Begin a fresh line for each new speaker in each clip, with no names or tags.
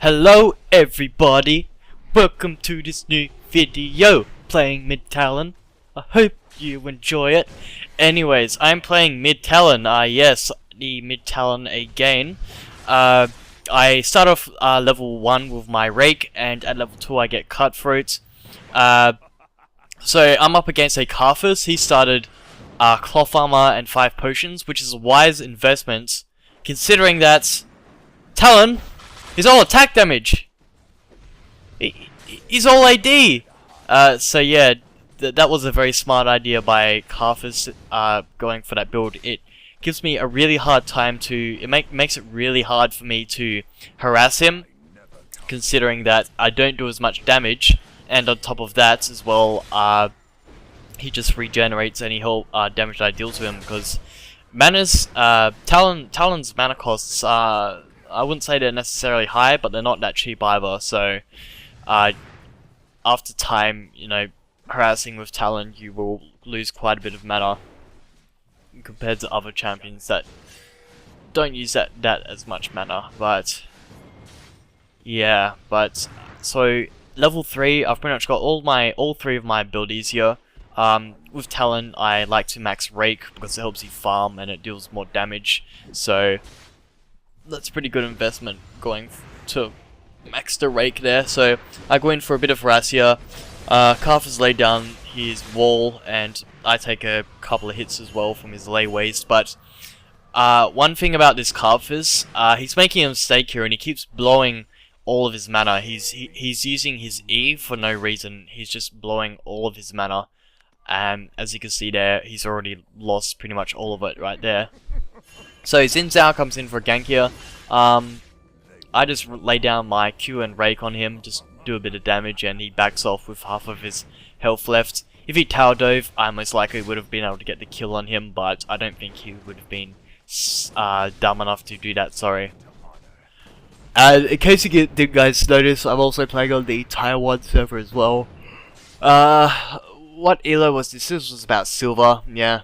Hello everybody, welcome to this new video playing mid Talon. I hope you enjoy it. Anyways, I'm playing mid Talon, yes, the mid Talon again. I start off level 1 with my rake, and at level 2 I get cutthroat. So I'm up against a Karthus. He started cloth armor and 5 potions, which is a wise investment considering that Talon is all attack damage. He's all AD. So yeah, that was a very smart idea by Karthus going for that build. It gives me a really hard time to. It makes it really hard for me to harass him, considering that I don't do as much damage, and on top of that as well, he just regenerates any whole damage that I deal to him, because mana's Talon's mana costs are, I wouldn't say they're necessarily high, but they're not that cheap either. So after time, you know, harassing with Talon, you will lose quite a bit of mana compared to other champions that don't use that as much mana. But yeah, so level 3, I've pretty much got all 3 of my abilities here. With Talon, I like to max Rake because it helps you farm and it deals more damage. So that's a pretty good investment going to max the Rake there. So I go in for a bit of harass here. Karthus laid down his wall, and I take a couple of hits as well from his lay waste. But one thing about this Karthus, he's making a mistake here, and he keeps blowing all of his mana. He's using his E for no reason. He's just blowing all of his mana. And as you can see there, he's already lost pretty much all of it right there. So Xin Zhao comes in for a gank here. I just lay down my Q and Rake on him, just do a bit of damage, and he backs off with half of his health left. If he tower dove, I most likely would have been able to get the kill on him, but I don't think he would have been dumb enough to do that, sorry. In case you did guys notice, I'm also playing on the Taiwan server as well. What elo was this? This was about silver, yeah.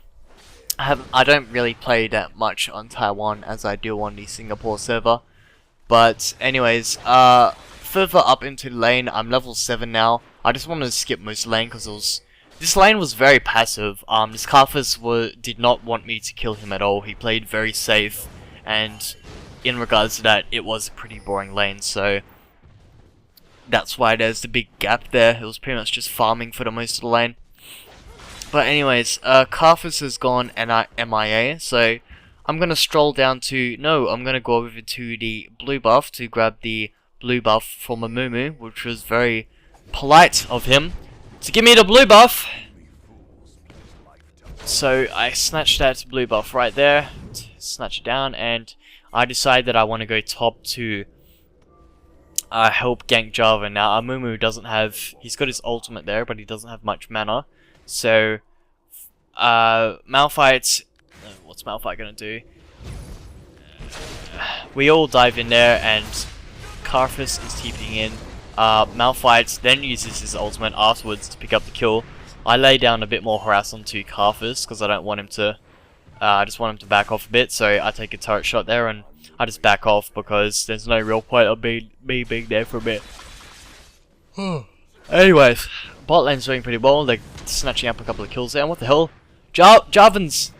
I don't really play that much on Taiwan as I do on the Singapore server. But anyways, further up into the lane, I'm level 7 now. I just wanted to skip most lane because this lane was very passive. This Karthus did not want me to kill him at all. He played very safe, and in regards to that, it was a pretty boring lane, so that's why there's the big gap there. It was pretty much just farming for the most of the lane. But anyways, Karthus has gone MIA, so I'm gonna stroll down to, I'm gonna go over to the blue buff to grab the blue buff from Amumu, which was very polite of him to give me the blue buff. So I snatched that blue buff right there, snatch it down, and I decide that I want to go top to help gank Java. Now Amumu doesn't have, he's got his ultimate there, but he doesn't have much mana. So, Malphite, what's Malphite gonna do? We all dive in there, and Karthus is TPing in. Malphite then uses his ultimate afterwards to pick up the kill. I lay down a bit more harass onto Karthus because I don't want him to, I just want him to back off a bit, so I take a turret shot there and I just back off because there's no real point of me being there for a bit. Anyways, bot lane's doing pretty well. They're snatching up a couple of kills there. And what the hell? Jarvan's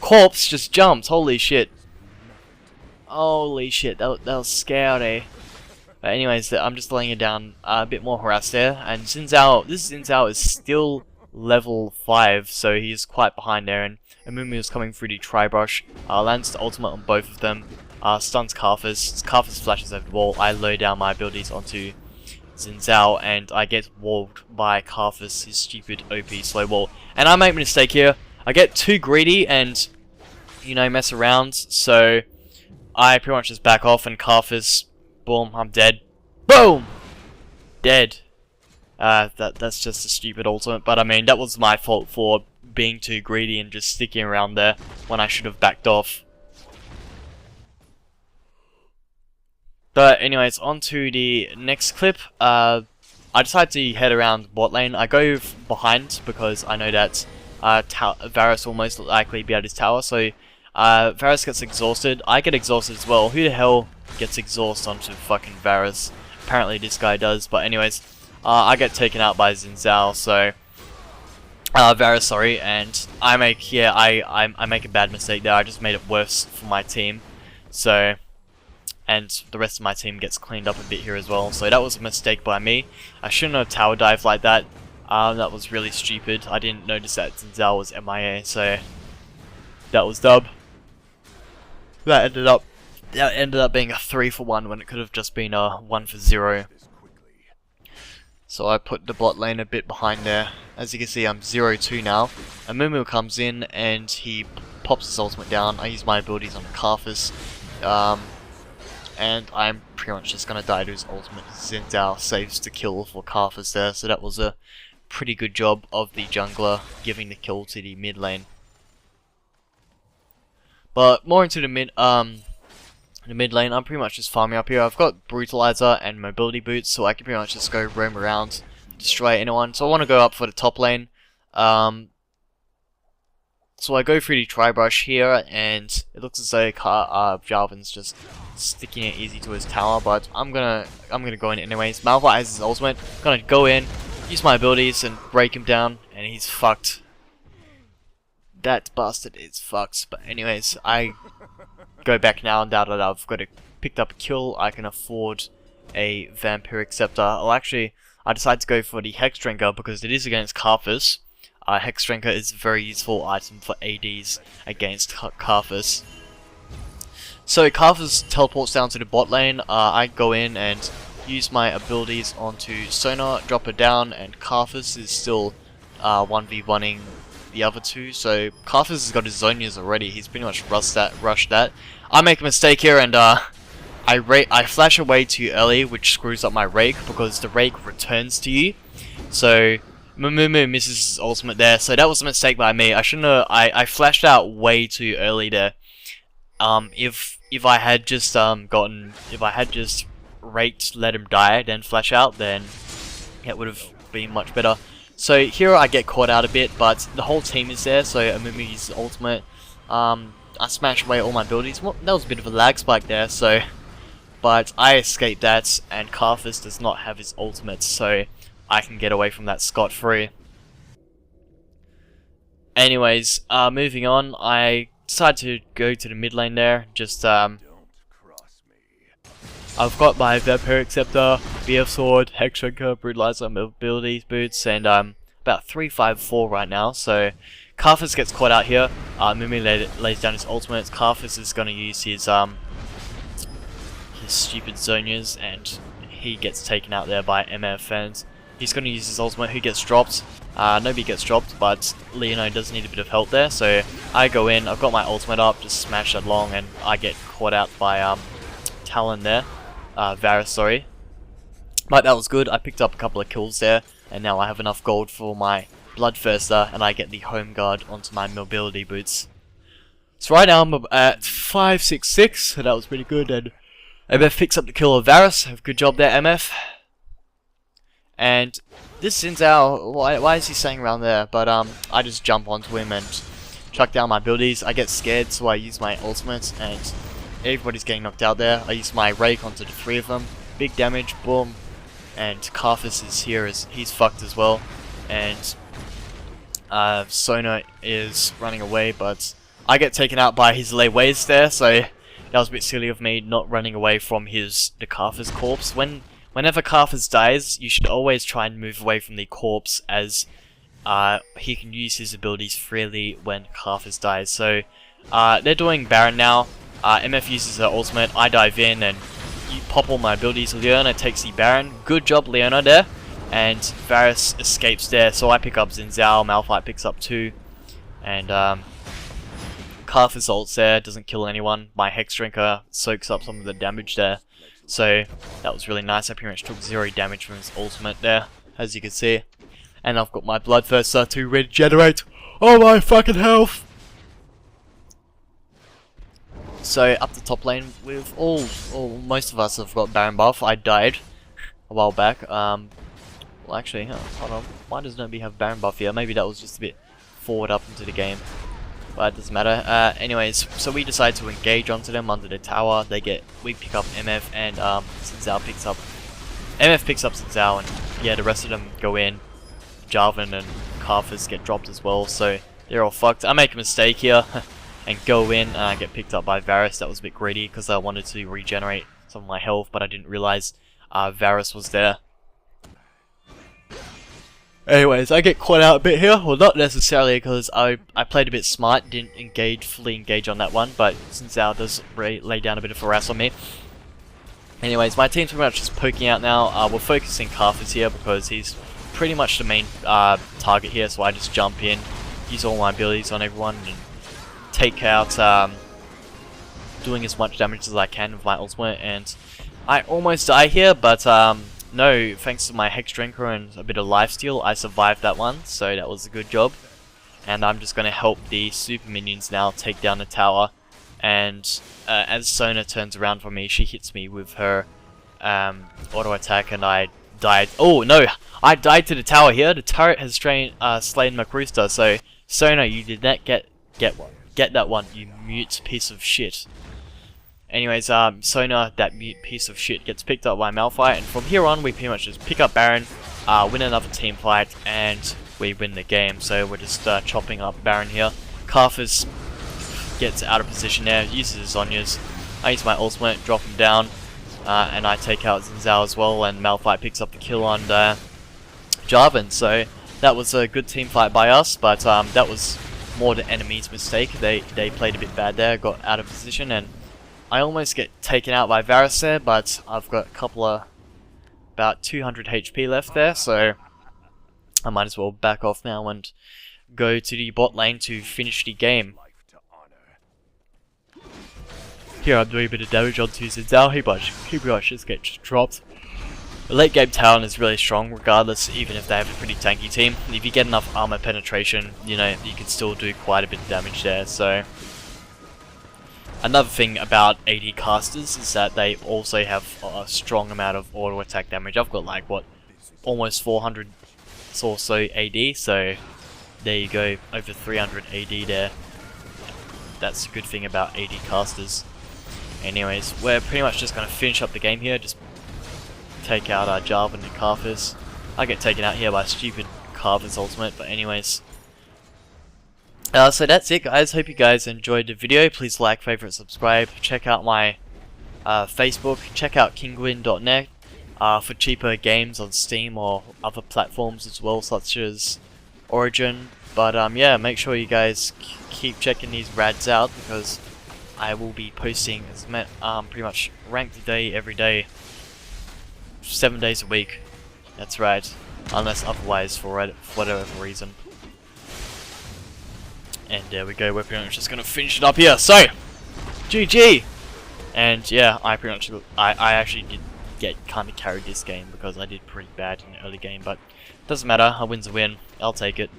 corpse just jumped. Holy shit. Holy shit. That was scary. But anyways, I'm just laying it down a bit more harass there. And Xin Zhao, this Xin Zhao is still level 5, so he's quite behind there. And Amumu is coming through the Tri-Brush. Lands the ultimate on both of them. Stuns Karthus. Karthus flashes over the wall. I low down my abilities onto Xin Zhao, and I get walled by Karthus, his stupid OP slow wall. And I make a mistake here. I get too greedy and, you know, mess around, so I pretty much just back off, and Karthus, boom, I'm dead. Boom! Dead. That's just a stupid ultimate, but I mean, that was my fault for being too greedy and just sticking around there when I should have backed off. But anyways, on to the next clip. I decide to head around bot lane. I go behind because I know that Varus will most likely be at his tower, so Varus gets exhausted. I get exhausted as well. Who the hell gets exhaust onto fucking Varus? Apparently this guy does. But anyways, I get taken out by Xin Zhao. So Varus, sorry, and I make I make a bad mistake there. I just made it worse for my team. So, and the rest of my team gets cleaned up a bit here as well. So that was a mistake by me. I shouldn't have tower dived like that. That was really stupid. I didn't notice that Xin Zhao was MIA. So that was dub. That ended up being a 3-for-1 when it could have just been a 1-for-0. So I put the bot lane a bit behind there. As you can see, I'm 0-2 now. And Mumu comes in and he pops his ultimate down. I use my abilities on Karthus. And I'm pretty much just gonna die to his ultimate. Xin Zhao saves the kill for Karthus there. So that was a pretty good job of the jungler giving the kill to the mid lane. But more into the mid lane, I'm pretty much just farming up here. I've got Brutalizer and Mobility Boots, so I can pretty much just go roam around, destroy anyone. So I want to go up for the top lane. So I go through the Tri-Brush here, and it looks as though Jarvan's just sticking it easy to his tower, but I'm gonna go in anyways. Malphite has his ultimate. I'm gonna go in, use my abilities, and break him down, and he's fucked. That bastard is fucked. But anyways, I go back now, and now that I've picked up a kill, I can afford a Vampiric Scepter. I decided to go for the Hex Drinker because it is against Karthus. Hex Drinker is a very useful item for ADs against Karthus. So Karthus teleports down to the bot lane. I go in and use my abilities onto Sona, drop her down, and Karthus is still 1v1ing the other two. So Karthus has got his Zonias already. He's pretty much rushed that. I make a mistake here and I flash away too early, which screws up my rake because the rake returns to you. So Mumu misses his ultimate there. So that was a mistake by me. I shouldn't have. I flashed out way too early there. If I had just raked, let him die, then flash out, then it would have been much better. So here I get caught out a bit, but the whole team is there, so Mumu uses ultimate. I smash away all my abilities. Well, that was a bit of a lag spike there, but I escaped that, and Karthus does not have his ultimate, so I can get away from that scot-free. Anyways, moving on, I decided to go to the mid lane there. I've got my Vampiric Scepter, BF Sword, Hex Drinker, Brutalizer, Mobility Boots, and about 3-5-4 right now. So Karthus gets caught out here. Mumu lays down his ultimate. Karthus is going to use his stupid Zonias, and he gets taken out there by MF, and he's going to use his ultimate. Who gets dropped? Nobody gets dropped, but Leono does need a bit of help there. So I go in. I've got my ultimate up, just smash that along, and I get caught out by Talon there. Varus, sorry. But that was good. I picked up a couple of kills there, and now I have enough gold for my Bloodthirster, and I get the Home Guard onto my Mobility Boots. So right now I'm at 5-6-6, so that was pretty good, and MF picks up the kill of Varus. Good job there, MF. And this Xin Zhao, why is he staying around there? But I just jump onto him and chuck down my abilities. I get scared, so I use my ultimate, and everybody's getting knocked out there. I use my rake onto the three of them. Big damage, boom. And Karthus is here, he's fucked as well. And Sona is running away, but I get taken out by his Lei Weis there, so that was a bit silly of me not running away from the Karthus corpse. Whenever Karthus dies, you should always try and move away from the corpse, as he can use his abilities freely when Karthus dies. So they're doing Baron now. MF uses her ultimate, I dive in and you pop all my abilities. Leona takes the Baron. Good job, Leona, there. And Varus escapes there, so I pick up Xin Zhao, Malphite picks up 2. And Karthus ults there, doesn't kill anyone. My Hex Drinker soaks up some of the damage there. So that was really nice. I pretty much took 0 damage from his ultimate there, as you can see. And I've got my Bloodthirster to regenerate all my fucking health. So up the top lane, with most of us have got Baron buff. I died a while back. Well, actually, hold on. Why does nobody have Baron buff here? Maybe that was just a bit forward up into the game. but it doesn't matter. Anyways, so we decide to engage onto them under the tower. We pick up MF, and Xin picks up Xin Zhao, and yeah, the rest of them go in. Jarvan and Karthus get dropped as well, so they're all fucked. I make a mistake here and go in, and I get picked up by Varus. That was a bit greedy because I wanted to regenerate some of my health, but I didn't realize Varus was there. Anyways, I get caught out a bit here. Well, not necessarily because I played a bit smart, didn't fully engage on that one, but since Zhao does lay down a bit of harass on me. Anyways, my team's pretty much just poking out now. We're focusing Karthus here because he's pretty much the main target here, so I just jump in, use all my abilities on everyone, and take out doing as much damage as I can with my ultimate. And I almost die here, but no, thanks to my Hex Drinker and a bit of lifesteal, I survived that one, so that was a good job. And I'm just going to help the super minions now take down the tower. And as Sona turns around for me, she hits me with her auto attack, and I died. Oh no, I died to the tower here. The turret has slain Makrusta, so Sona, you did not get that one, you mute piece of shit. Anyways, Sona, that mute piece of shit, gets picked up by Malphite, and from here on we pretty much just pick up Baron, win another team fight, and we win the game. So we're just chopping up Baron here. Karthus gets out of position there, uses his Zhonya's. I use my ultimate, drop him down, and I take out Xin Zhao as well, and Malphite picks up the kill on Jarvan. So that was a good team fight by us, but that was more the enemy's mistake. They played a bit bad there, got out of position, and I almost get taken out by Varus there, but I've got a couple of about 200 HP left there, so I might as well back off now and go to the bot lane to finish the game. Here I'm doing a bit of damage onto Xin Zhao. He just gets dropped. The late game Talon is really strong regardless, even if they have a pretty tanky team. If you get enough armor penetration, you know, you can still do quite a bit of damage there. So another thing about AD casters is that they also have a strong amount of auto attack damage. I've got like, what, almost 400 or so AD, so there you go, over 300 AD there. That's a good thing about AD casters. Anyways, we're pretty much just going to finish up the game here, just take out Jarvan and Karthus. I get taken out here by stupid Karthus ultimate, but anyways. So that's it guys, hope you guys enjoyed the video. Please like, favorite, subscribe, check out my Facebook, check out kingwin.net for cheaper games on Steam or other platforms as well, such as Origin. But yeah, make sure you guys keep checking these rads out, because I will be posting pretty much ranked a day every day, 7 days a week. That's right, unless otherwise for whatever reason. And there we go, we're pretty much just gonna finish it up here. So, GG! And yeah, I actually did get kind of carried this game because I did pretty bad in the early game, but doesn't matter, a win's a win, I'll take it.